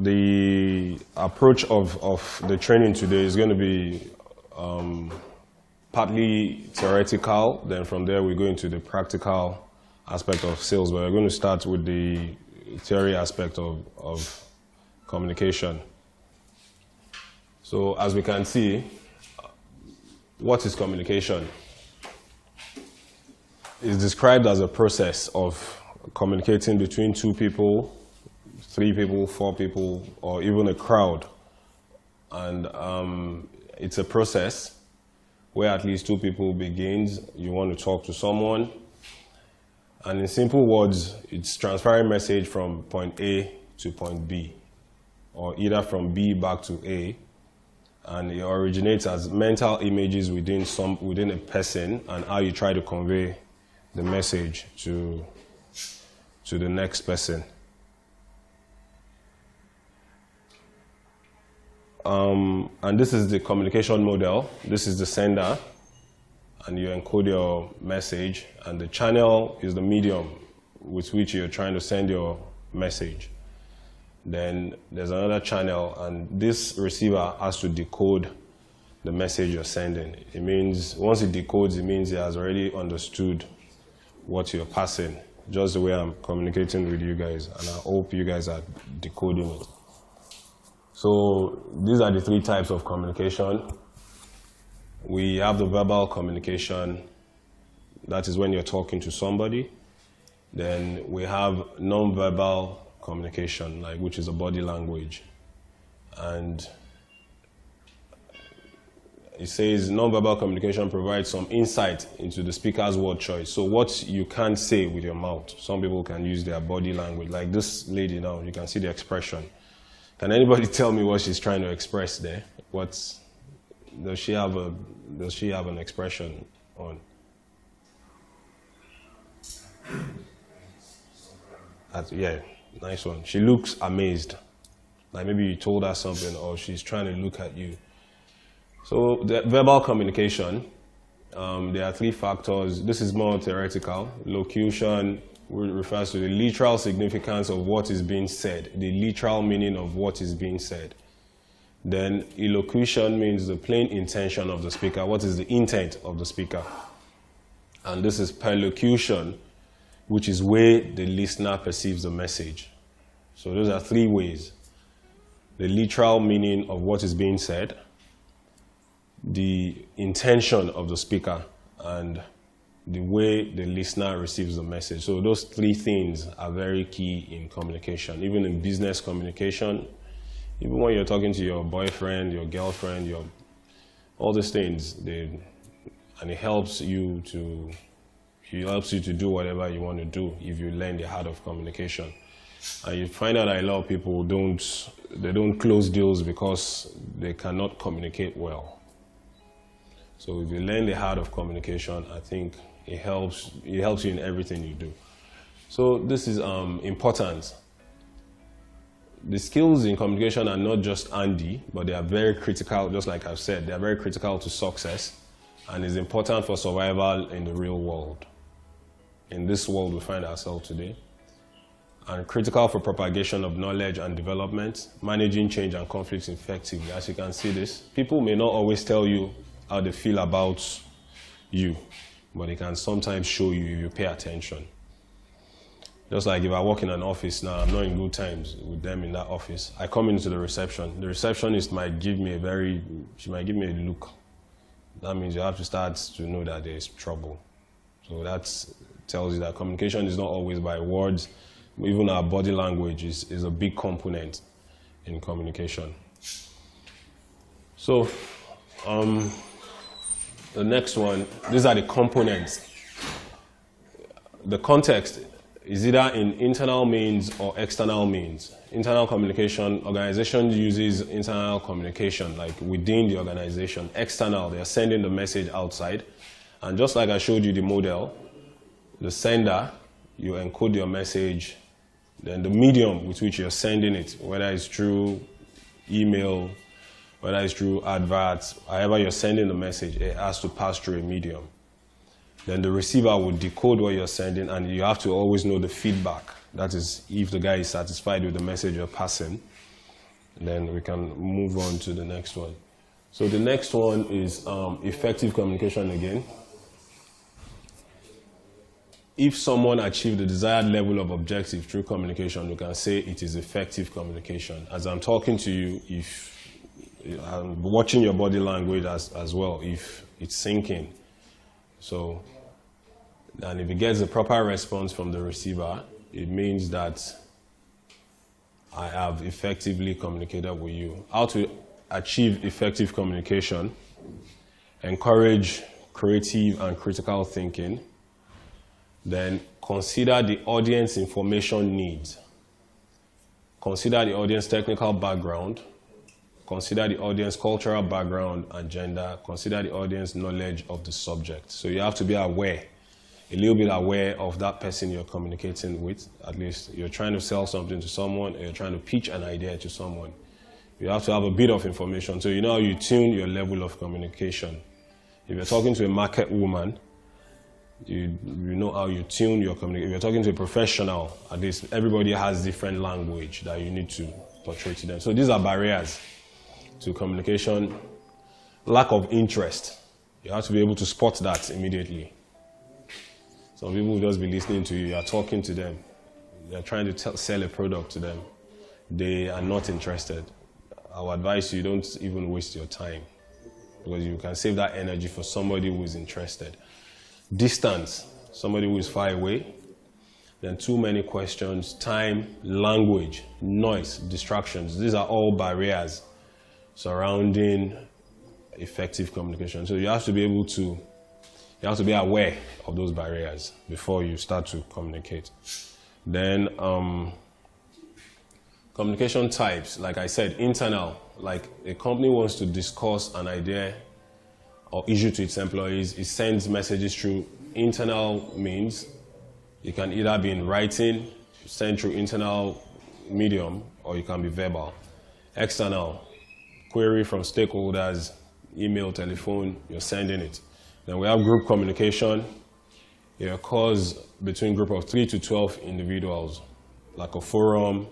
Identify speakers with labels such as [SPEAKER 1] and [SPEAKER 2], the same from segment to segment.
[SPEAKER 1] the approach of the training today is going to be partly theoretical. Then from there we go into the practical aspect of sales. But we're going to start with the theory aspect of communication. So as we can see, what is communication? It's described as a process of communicating between two people, 3 people, 4 people, or even a crowd. And it's a process where at least 2 people begins. You want to talk to someone. And in simple words, it's transferring message from point A to point B, or either from B back to A. And it originates as mental images within a person, and how you try to convey the message to the next person. And this is the communication model. This is the sender, and you encode your message, and the channel is the medium with which you're trying to send your message. Then there's another channel, and this receiver has to decode the message you're sending. It means once it decodes, it means it has already understood what you're passing, just the way I'm communicating with you guys, and I hope you guys are decoding it. So these are the 3 types of communication. We have the verbal communication, that is when you're talking to somebody. Then we have non-verbal communication, like which is a body language. And it says non-verbal communication provides some insight into the speaker's word choice. So what you can't say with your mouth, some people can use their body language. Like this lady now, you can see the expression. Can anybody tell me what she's trying to express there? Does she have an expression on? Yeah, nice one. She looks amazed. Like maybe you told her something, or she's trying to look at you. So the verbal communication, there are 3 factors. This is more theoretical. Locution refers to the literal significance of what is being said, the literal meaning of what is being said. Then elocution means the plain intention of the speaker. What is the intent of the speaker? And this is perlocution, which is where the listener perceives the message. So those are 3 ways: the literal meaning of what is being said, the intention of the speaker, and the way the listener receives the message. So those 3 things are very key in communication, even in business communication, even when you're talking to your boyfriend, your girlfriend, all these things, and it helps you to do whatever you want to do if you learn the art of communication. And you find out that a lot of people don't close deals because they cannot communicate well. So if you learn the art of communication, I think it helps you in everything you do. So this is important. The skills in communication are not just handy, but they are very critical. Just like I've said, they are very critical to success, and is important for survival in the real world. In this world we find ourselves today. And critical for propagation of knowledge and development, managing change and conflicts effectively. As you can see this, people may not always tell you how they feel about you, but they can sometimes show you if you pay attention. Just like if I work in an office now, I'm not in good times with them in that office. I come into the reception. The receptionist might give me she might give me a look. That means you have to start to know that there is trouble. So that tells you that communication is not always by words. Even our body language is a big component in communication. So the next one, these are the components. The context is either in internal means or external means. Internal communication, organization uses internal communication, like within the organization. External, they are sending the message outside. And just like I showed you the model, the sender, you encode your message, then the medium with which you're sending it, whether it's through email, whether it's through adverts, however you're sending the message, it has to pass through a medium. Then the receiver will decode what you're sending, and you have to always know the feedback. That is, if the guy is satisfied with the message you're passing. Then we can move on to the next one. So the next one is effective communication again. If someone achieved the desired level of objective through communication, we can say it is effective communication. As I'm talking to you, if I'm watching your body language as well, if it's sinking. So, and if it gets a proper response from the receiver, it means that I have effectively communicated with you. How to achieve effective communication: encourage creative and critical thinking. Then consider the audience information needs. Consider the audience technical background. Consider the audience cultural background and gender. Consider the audience knowledge of the subject. So you have to be aware, a little bit aware of that person you're communicating with. At least you're trying to sell something to someone, or you're trying to pitch an idea to someone. You have to have a bit of information. So you know how you tune your level of communication. If you're talking to a market woman, you know how you tune your communication. If you're talking to a professional, at least everybody has different language that you need to portray to them. So these are barriers to communication. Lack of interest. You have to be able to spot that immediately. Some people will just be listening to you. You are talking to them. You're trying to sell a product to them. They are not interested. I would advise you, don't even waste your time, because you can save that energy for somebody who is interested. Distance. Somebody who is far away. Then too many questions. Time, language, noise, distractions. These are all barriers surrounding effective communication. So you have to be able to, you have to be aware of those barriers before you start to communicate. Then communication types, like I said, internal, like a company wants to discuss an idea or issue to its employees, it sends messages through internal means. It can either be in writing, sent through internal medium, or it can be verbal. External, query from stakeholders, email, telephone, you're sending it. Then we have group communication. It occurs between a group of 3 to 12 individuals, like a forum.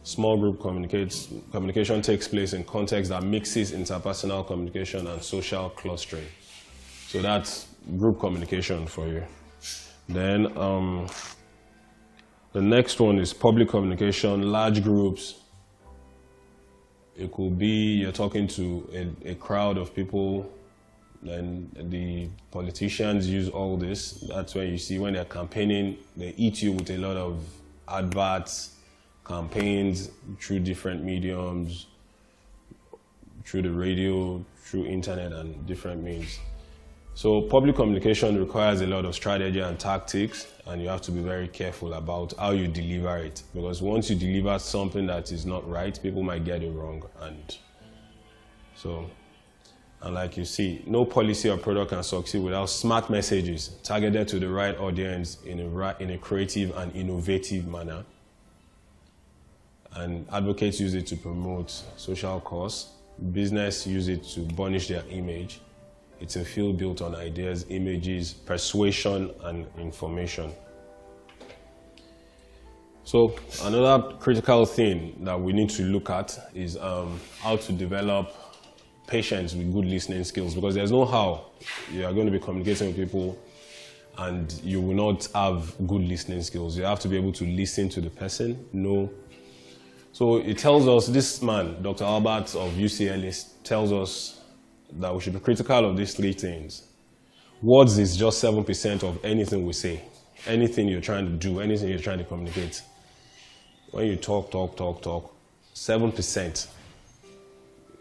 [SPEAKER 1] Small group communication takes place in context that mixes interpersonal communication and social clustering. So that's group communication for you. Then the next one is public communication, large groups. It could be you're talking to a crowd of people, then the politicians use all this. That's when you see when they're campaigning, they eat you with a lot of adverts, campaigns through different mediums, through the radio, through internet and different means. So public communication requires a lot of strategy and tactics, and you have to be very careful about how you deliver it, because once you deliver something that is not right, people might get it wrong. And like you see, no policy or product can succeed without smart messages targeted to the right audience in a creative and innovative manner. And advocates use it to promote social cause. Business use it to burnish their image. It's a field built on ideas, images, persuasion, and information. So another critical thing that we need to look at is how to develop patience with good listening skills, because there's no how you are going to be communicating with people and you will not have good listening skills. You have to be able to listen to the person, know. So it tells us, this man, Dr. Albert of UCLA, tells us that we should be critical of these three things. Words is just 7% of anything we say. Anything you're trying to do, anything you're trying to communicate. When you talk, 7%,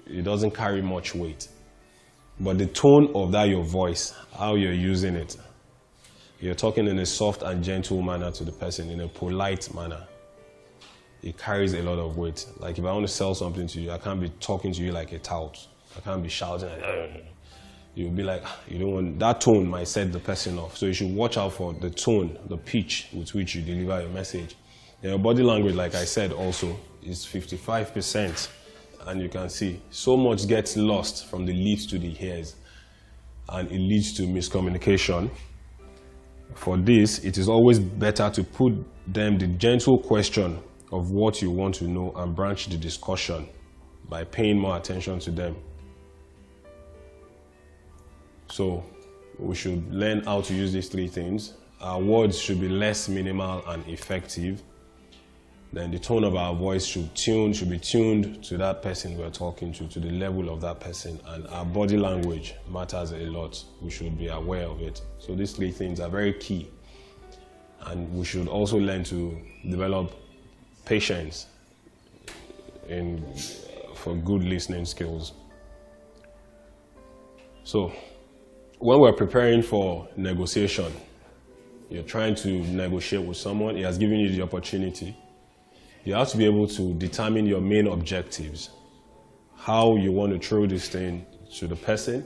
[SPEAKER 1] it doesn't carry much weight. But the tone of that, your voice, how you're using it, you're talking in a soft and gentle manner to the person, in a polite manner. It carries a lot of weight. Like if I want to sell something to you, I can't be talking to you like a tout. I can't be shouting. You'll be like, you don't want, that tone might set the person off. So you should watch out for the tone, the pitch with which you deliver your message. And your body language, like I said also, is 55%. And you can see so much gets lost from the lips to the ears. And it leads to miscommunication. For this, it is always better to put them the gentle question of what you want to know and branch the discussion by paying more attention to them. So we should learn how to use these three things. Our words should be less minimal and effective. Then the tone of our voice should be tuned to that person we're talking to the level of that person. And our body language matters a lot. We should be aware of it. So these three things are very key. And we should also learn to develop patience for good listening skills. So when we're preparing for negotiation, you're trying to negotiate with someone, he has given you the opportunity. You have to be able to determine your main objectives, how you want to throw this thing to the person,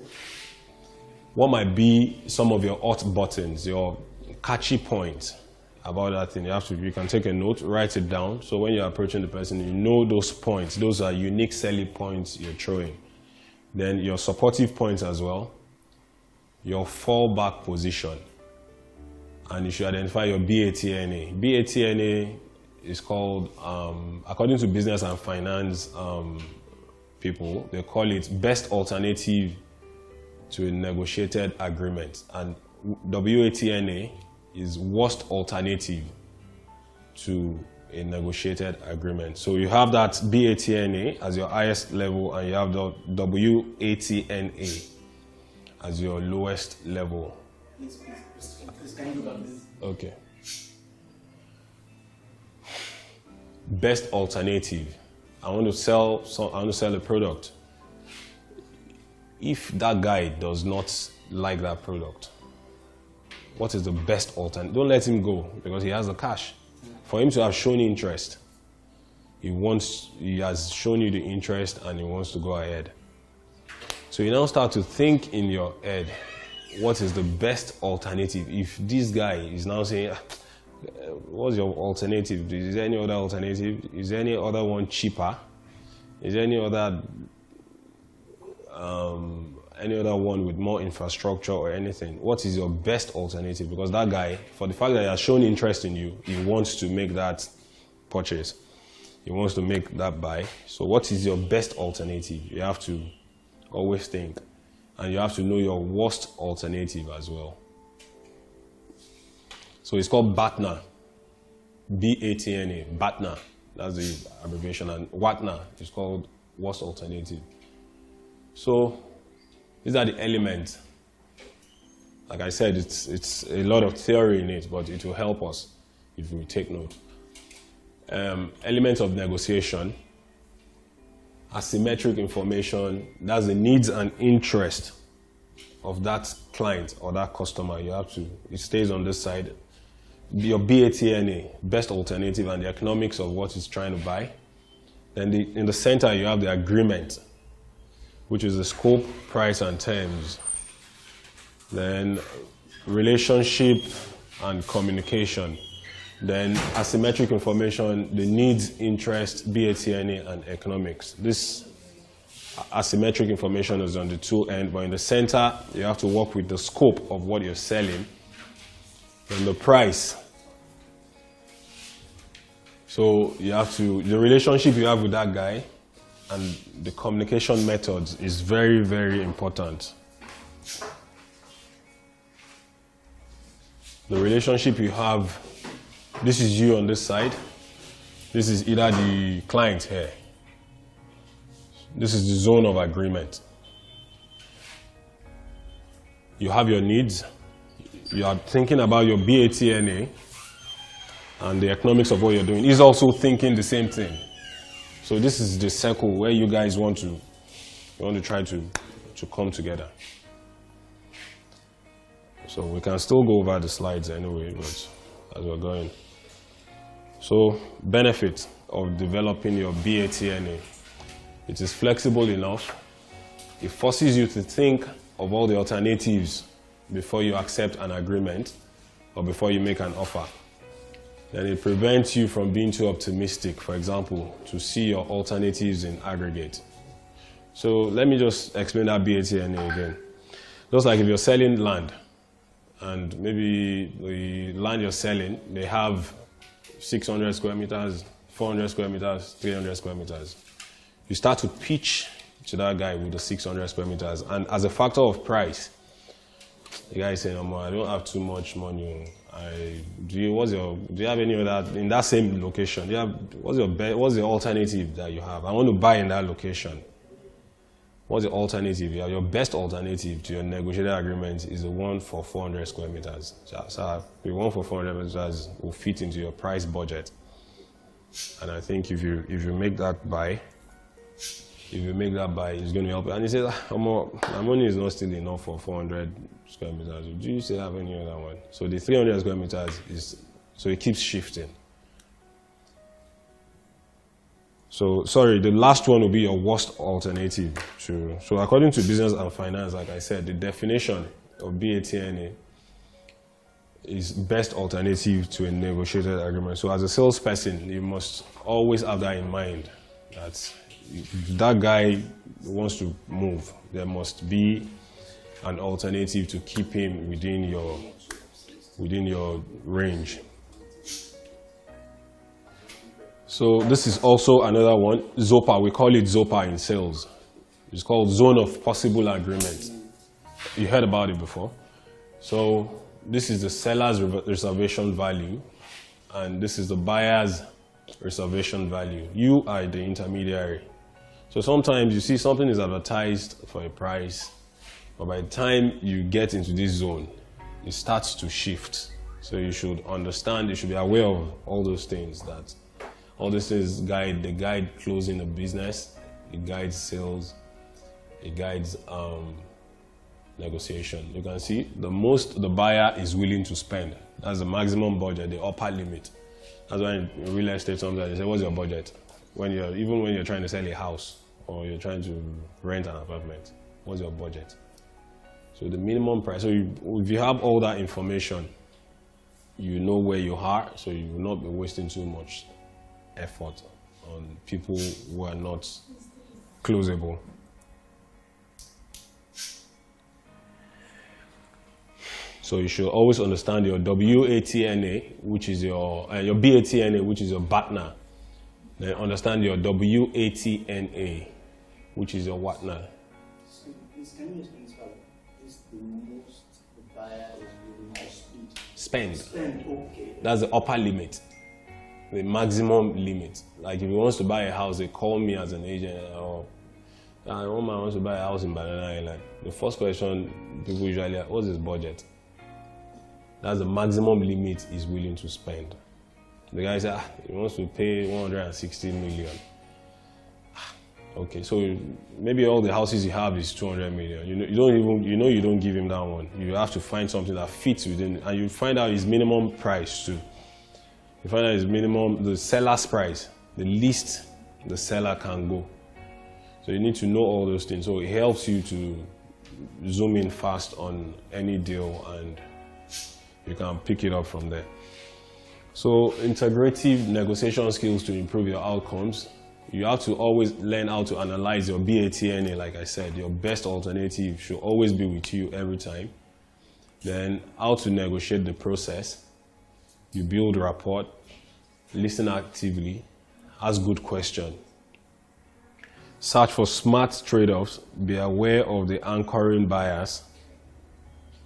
[SPEAKER 1] what might be some of your hot buttons, your catchy points about that thing. You can take a note, write it down, so when you're approaching the person, you know those points. Those are unique selling points you're throwing. Then your supportive points as well, your fallback position, and you should identify your BATNA. BATNA is called, according to business and finance people, they call it best alternative to a negotiated agreement. And WATNA is worst alternative to a negotiated agreement. So you have that BATNA as your highest level, and you have the WATNA as your lowest level.
[SPEAKER 2] Please, can you look at this?
[SPEAKER 1] Okay. Best alternative. I want to sell a product. If that guy does not like that product, what is the best alternative? Don't let him go because he has the cash. For him to have shown interest, he has shown you the interest and he wants to go ahead. So you now start to think in your head, what is the best alternative? If this guy is now saying, what's your alternative? Is there any other alternative? Is there any other one cheaper? Is there any other one with more infrastructure or anything? What is your best alternative? Because that guy, for the fact that he has shown interest in you, he wants to make that purchase. He wants to make that buy. So what is your best alternative? You have to always think. And you have to know your worst alternative as well. So it's called BATNA. BATNA, BATNA. That's the abbreviation. And WATNA is called worst alternative. So these are the elements. Like I said, it's a lot of theory in it, but it will help us if we take note. Elements of negotiation. Asymmetric information. That's the needs and interest of that client or that customer. It stays on this side. Your BATNA, best alternative, and the economics of what it's trying to buy. Then in the center, you have the agreement, which is the scope, price, and terms. Then relationship and communication. Then asymmetric information, the needs, interest, BATNA, and economics. This asymmetric information is on the two ends, but in the center, you have to work with the scope of what you're selling and the price. So the relationship you have with that guy and the communication methods is very, very important. The relationship you have, this is you on this side. This is either the client here. This is the zone of agreement. You have your needs. You are thinking about your BATNA and the economics of what you're doing. He's also thinking the same thing. So this is the circle where you guys want to try to come together. So we can still go over the slides anyway, but as we're going. So benefit of developing your BATNA. It is flexible enough. It forces you to think of all the alternatives before you accept an agreement or before you make an offer. Then it prevents you from being too optimistic, for example, to see your alternatives in aggregate. So let me just explain that BATNA again. Just like if you're selling land, and maybe the land you're selling, they have 600 square meters, 400 square meters, 300 square meters. You start to pitch to that guy with the 600 square meters. And as a factor of price, the guy is saying, I don't have too much money. Do you have any other, in that same location, what's the alternative that you have? I want to buy in that location. What's the alternative? Your best alternative to your negotiated agreement is the one for 400 square meters. So the one for 400 meters will fit into your price budget. And I think if you make that buy, it's going to help you. And he says, my money is not still enough for 400 square meters. Do you still have any other one? So the 300 square meters so it keeps shifting. So, sorry, the last one will be your worst alternative. So according to Business and Finance, like I said, the definition of BATNA is best alternative to a negotiated agreement. So as a salesperson, you must always have that in mind, that if that guy wants to move, there must be an alternative to keep him within your range. So this is also another one, ZOPA. We call it ZOPA in sales. It's called Zone of Possible Agreement. You heard about it before. So this is the seller's reservation value, and this is the buyer's reservation value. You are the intermediary. So sometimes you see something is advertised for a price, but by the time you get into this zone, it starts to shift. So you should understand, you should be aware of all those things, that all these things guide closing a business, it guides sales, it guides negotiation. You can see the most the buyer is willing to spend. That's the maximum budget, the upper limit. That's why in real estate sometimes they say, what's your budget? Even when you're trying to sell a house or you're trying to rent an apartment, what's your budget? So the minimum price. So if you have all that information, you know where you are, so you will not be wasting too much effort on people who are not closable. So you should always understand your WATNA, which is your BATNA, which is your BATNA. Then understand your WATNA, which is your WATNA.
[SPEAKER 2] So can you explain how is the most the buyer is willing to spend? Spend, okay.
[SPEAKER 1] That's the upper limit, the maximum limit. Like if he wants to buy a house, they call me as an agent. Or one man wants to buy a house in Banana Island. The first question people usually ask, what's his budget? That's the maximum limit he's willing to spend. The guy said he wants to pay 160 million. Okay, so maybe all the houses you have is 200 million. You don't give him that one. You have to find something that fits within, and you find out his minimum price too. You find out his minimum, the seller's price, the least the seller can go. So you need to know all those things. So it helps you to zoom in fast on any deal, and you can pick it up from there. So integrative negotiation skills to improve your outcomes. You have to always learn how to analyze your BATNA, like I said. Your best alternative should always be with you every time. Then how to negotiate the process. You build rapport, listen actively, ask good questions. Search for smart trade-offs, be aware of the anchoring bias,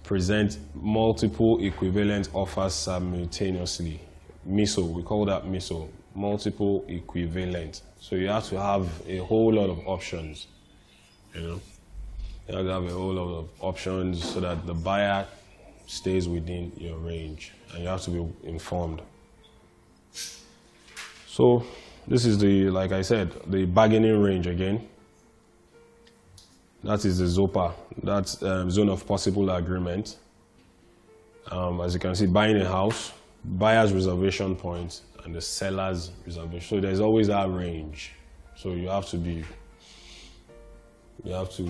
[SPEAKER 1] present multiple equivalent offers simultaneously. MISO, we call that MISO, multiple equivalent. So you have to have a whole lot of options, you know. You have to have a whole lot of options so that the buyer stays within your range, and you have to be informed. So this is like I said, the bargaining range again. That is the ZOPA, that's zone of possible agreement. As you can see, buying a house, buyer's reservation point, and the seller's reservation. So there's always that range. So you have to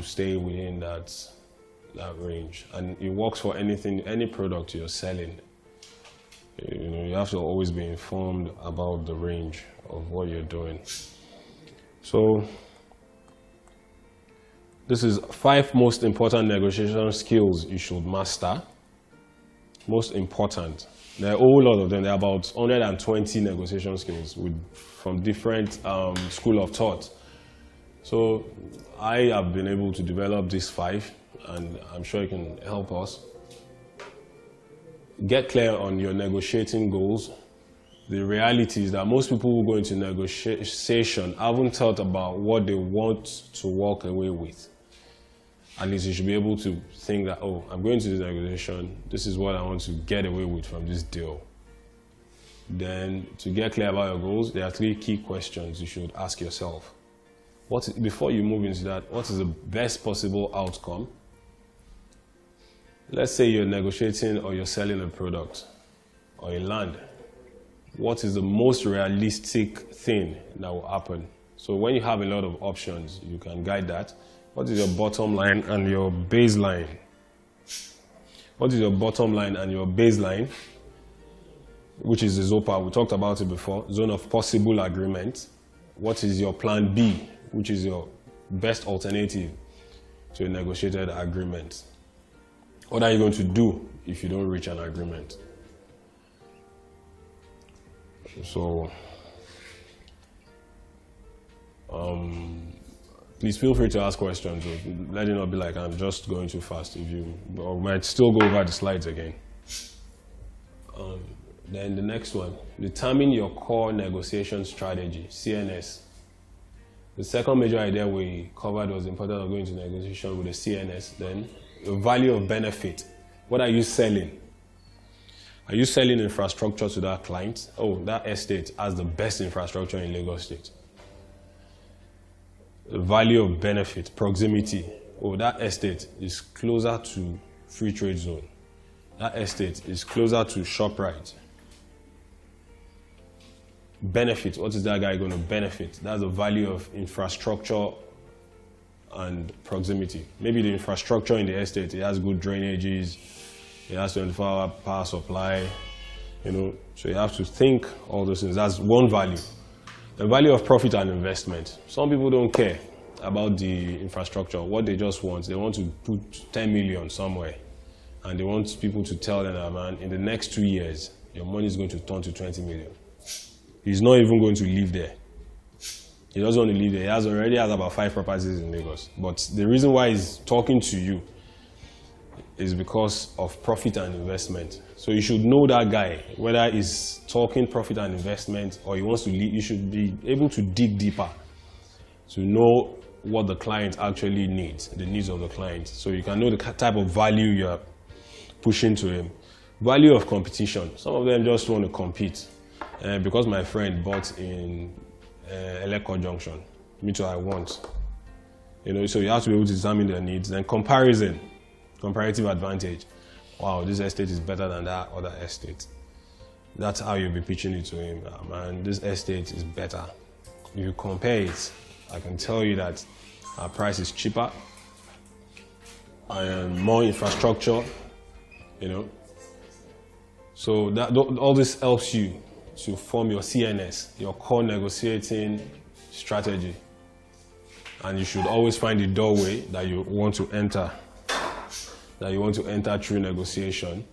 [SPEAKER 1] stay within that range. And it works for anything, any product you're selling. You know, you have to always be informed about the range of what you're doing. So this is 5 most important negotiation skills you should master. Most important. There are a whole lot of them. There are about 120 negotiation skills from different school of thought. So I have been able to develop these 5, and I'm sure it can help us. Get clear on your negotiating goals. The reality is that most people who go into negotiation haven't thought about what they want to walk away with. At least you should be able to think that, oh, I'm going to this negotiation, this is what I want to get away with from this deal. Then, to get clear about your goals, there are 3 key questions you should ask yourself. Before you move into that, what is the best possible outcome? Let's say you're negotiating or you're selling a product or a land. What is the most realistic thing that will happen? So when you have a lot of options, you can guide that. What is your bottom line and your baseline? What is your bottom line and your baseline? Which is the ZOPA, we talked about it before, zone of possible agreement. What is your plan B, which is your best alternative to a negotiated agreement? What are you going to do if you don't reach an agreement? So, please feel free to ask questions. Let it not be like I'm just going too fast. Or we might still go over the slides again. Then the next one, determine your core negotiation strategy, CNS. The second major idea we covered was the importance of going to negotiation with a CNS. Then the value of benefit. What are you selling? Are you selling infrastructure to that client? Oh, that estate has the best infrastructure in Lagos State. The value of benefit, proximity. Oh, that estate is closer to free trade zone. That estate is closer to ShopRite. Benefit, what is that guy going to benefit? That's the value of infrastructure and proximity. Maybe the infrastructure in the estate, it has good drainages, it has 24-hour power supply, so you have to think all those things. That's one value. The value of profit and investment. Some people don't care about the infrastructure. What they just want, they want to put 10 million somewhere, and they want people to tell them that, man, in the next 2 years, your money is going to turn to 20 million. He's not even going to live there. He doesn't want to live there. He already has about 5 properties in Lagos. But the reason why he's talking to you is because of profit and investment. So you should know that guy, whether he's talking profit and investment or he wants to leave. You should be able to dig deeper to know what the client actually needs, the needs of the client. So you can know the type of value you're pushing to him. Value of competition. Some of them just want to compete. Because my friend bought in Eleko Junction, me too, I want. So you have to be able to determine their needs. Then comparison, comparative advantage. Wow, this estate is better than that other estate. That's how you'll be pitching it to him. Man, this estate is better. If you compare it, I can tell you that our price is cheaper and more infrastructure, So all this helps you to form your CNS, your core negotiating strategy. And you should always find the doorway that you want to enter, through negotiation.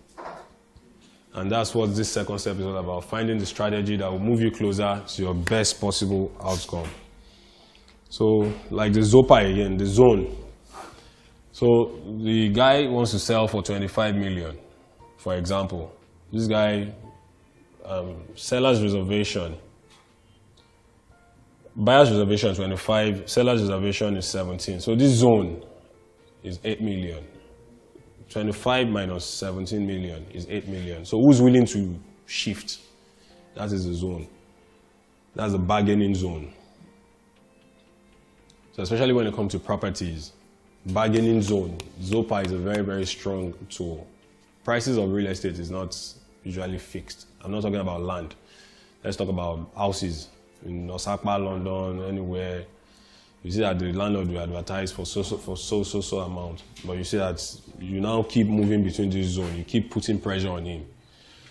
[SPEAKER 1] And that's what this second step is all about, finding the strategy that will move you closer to your best possible outcome. So, like the ZOPA again, the zone. So, the guy wants to sell for 25 million, for example. This guy, seller's reservation, buyer's reservation 25, seller's reservation is 17. So this zone is 8 million. 25 minus 17 million is 8 million. So who's willing to shift? That is the zone. That's the bargaining zone. So especially when it comes to properties, bargaining zone, ZOPA is a very, very strong tool. Prices of real estate is not usually fixed. I'm not talking about land. Let's talk about houses in Osaka, London, anywhere. You see that the landlord will advertise for so amount, but you see that you now keep moving between this zone. You keep putting pressure on him.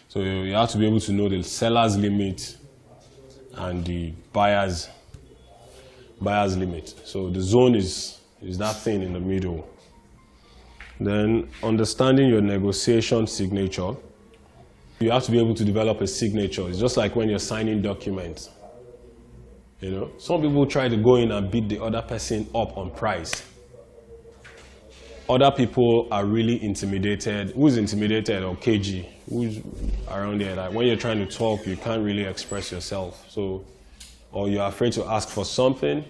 [SPEAKER 1] So you have to be able to know the seller's limit and the buyer's limit. So the zone is that thing in the middle. Then understanding your negotiation signature. You have to be able to develop a signature. It's just like when you're signing documents. You know, some people try to go in and beat the other person up on price. Other people are really intimidated. Who's intimidated, or KG? Who's around there? Like when you're trying to talk, you can't really express yourself. So, or you're afraid to ask for something.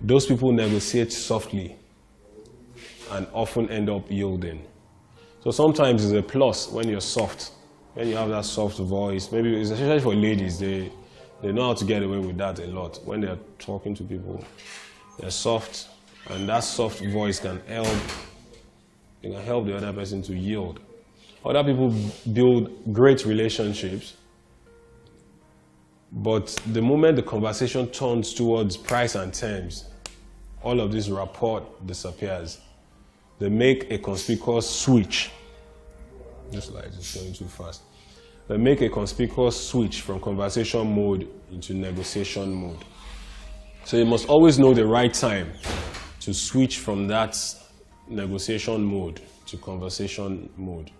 [SPEAKER 1] Those people negotiate softly and often end up yielding. So sometimes it's a plus when you're soft, when you have that soft voice. Maybe it's especially for ladies, they know how to get away with that a lot. When they're talking to people, they're soft, and that soft voice can help the other person to yield. Other people build great relationships, but the moment the conversation turns towards price and terms, all of this rapport disappears. They make a conspicuous switch. Just like it's going too fast. They make a conspicuous switch from conversation mode into negotiation mode. So you must always know the right time to switch from that negotiation mode to conversation mode.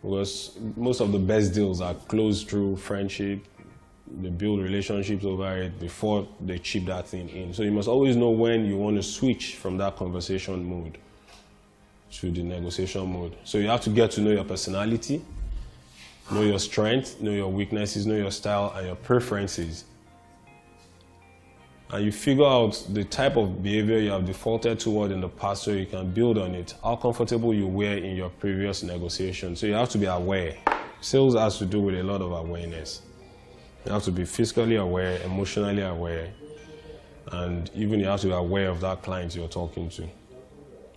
[SPEAKER 1] Because most of the best deals are closed through friendship. They build relationships over it before they chip that thing in. So you must always know when you want to switch from that conversation mode to the negotiation mode. So you have to get to know your personality, know your strength, know your weaknesses, know your style and your preferences. And you figure out the type of behavior you have defaulted toward in the past so you can build on it, how comfortable you were in your previous negotiation. So you have to be aware. Sales has to do with a lot of awareness. You have to be physically aware, emotionally aware, and even you have to be aware of that client you're talking to.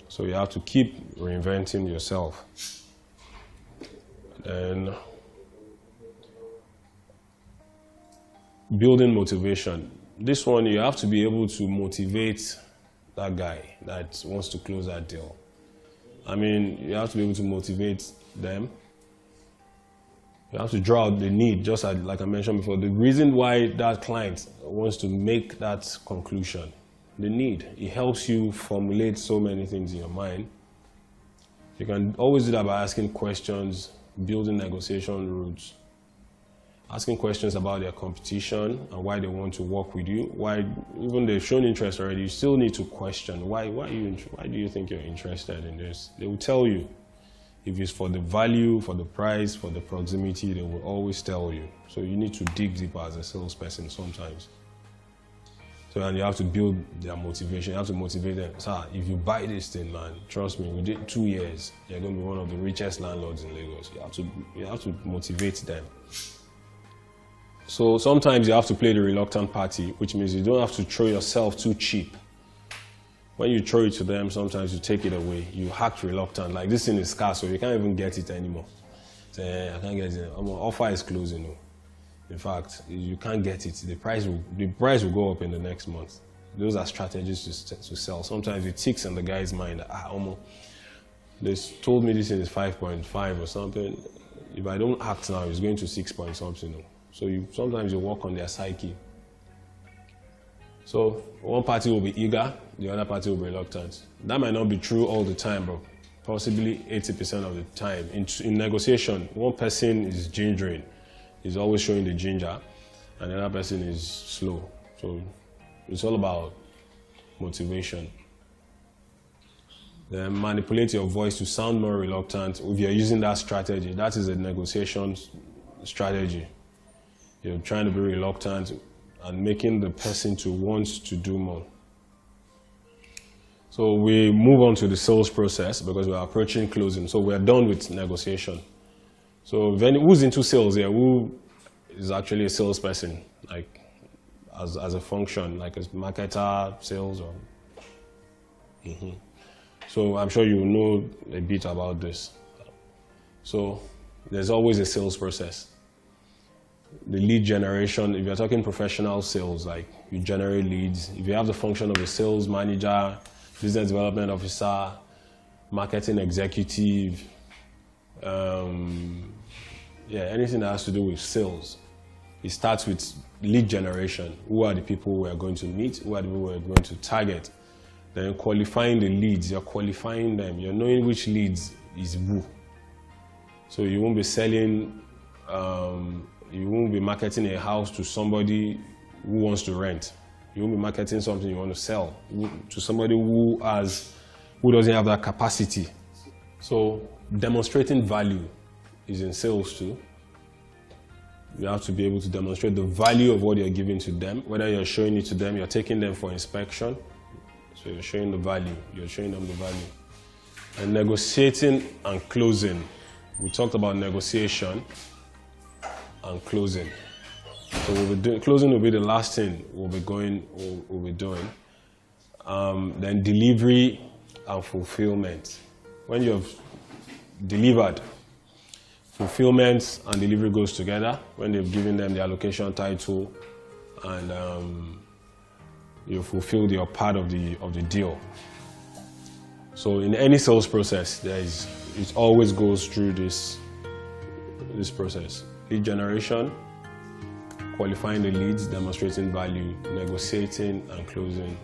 [SPEAKER 1] So you have to keep reinventing yourself. And building motivation. This one, you have to be able to motivate that guy that wants to close that deal. I mean, you have to be able to motivate them. You have to draw out the need, just like I mentioned before. The reason why that client wants to make that conclusion, the need. It helps you formulate so many things in your mind. You can always do that by asking questions, building negotiation routes, asking questions about their competition and why they want to work with you. Why, even they've shown interest already, you still need to question why do you think you're interested in this? They will tell you. If it's for the value, for the price, for the proximity, they will always tell you. So you need to dig deeper as a salesperson sometimes. So, and you have to build their motivation. You have to motivate them. Sir, if you buy this thing, man, trust me, within 2 years, you're going to be one of the richest landlords in Lagos. You have to motivate them. So sometimes you have to play the reluctant party, which means you don't have to throw yourself too cheap. When you throw it to them, sometimes you take it away. You act reluctant. Like, this thing is scarce, so you can't even get it anymore. Say, I can't get it. Offer is closing. In fact, you can't get it. The price will go up in the next month. Those are strategies to sell. Sometimes it ticks in the guy's mind. They told me this thing is 5.5 or something. If I don't act now, it's going to 6 point something. So sometimes you work on their psyche. So one party will be eager, the other party will be reluctant. That might not be true all the time, bro. Possibly 80% of the time. In negotiation, one person is gingering, is always showing the ginger, and the other person is slow. So it's all about motivation. Then manipulate your voice to sound more reluctant. If you're using that strategy, that is a negotiation strategy. You're trying to be reluctant and making the person to want to do more. So we move on to the sales process because we're approaching closing. So we're done with negotiation. So who's into sales here? Who is actually a salesperson, like as a function, like a marketer, sales, or? So I'm sure you know a bit about this. So there's always a sales process. The lead generation, if you're talking professional sales, like you generate leads. If you have the function of a sales manager, business development officer, marketing executive, anything that has to do with sales, it starts with lead generation. Who are the people we are going to meet? Who are the people we are going to target? Then qualifying the leads, you're qualifying them. You're knowing which leads is who. So you won't be selling, you won't be marketing a house to somebody who wants to rent. You won't be marketing something you want to sell to somebody who doesn't have that capacity. So demonstrating value is in sales too. You have to be able to demonstrate the value of what you're giving to them, whether you're showing it to them, you're taking them for inspection. So you're showing the value, you're showing them the value. And negotiating and closing. We talked about negotiation and closing. So we'll be doing, closing will be the last thing we'll be doing. Then delivery and fulfillment. When you've delivered, fulfillment and delivery goes together. When they've given them the allocation title and you fulfilled your part of the deal. So in any sales process, it always goes through this process: lead generation, qualifying the leads, demonstrating value, negotiating and closing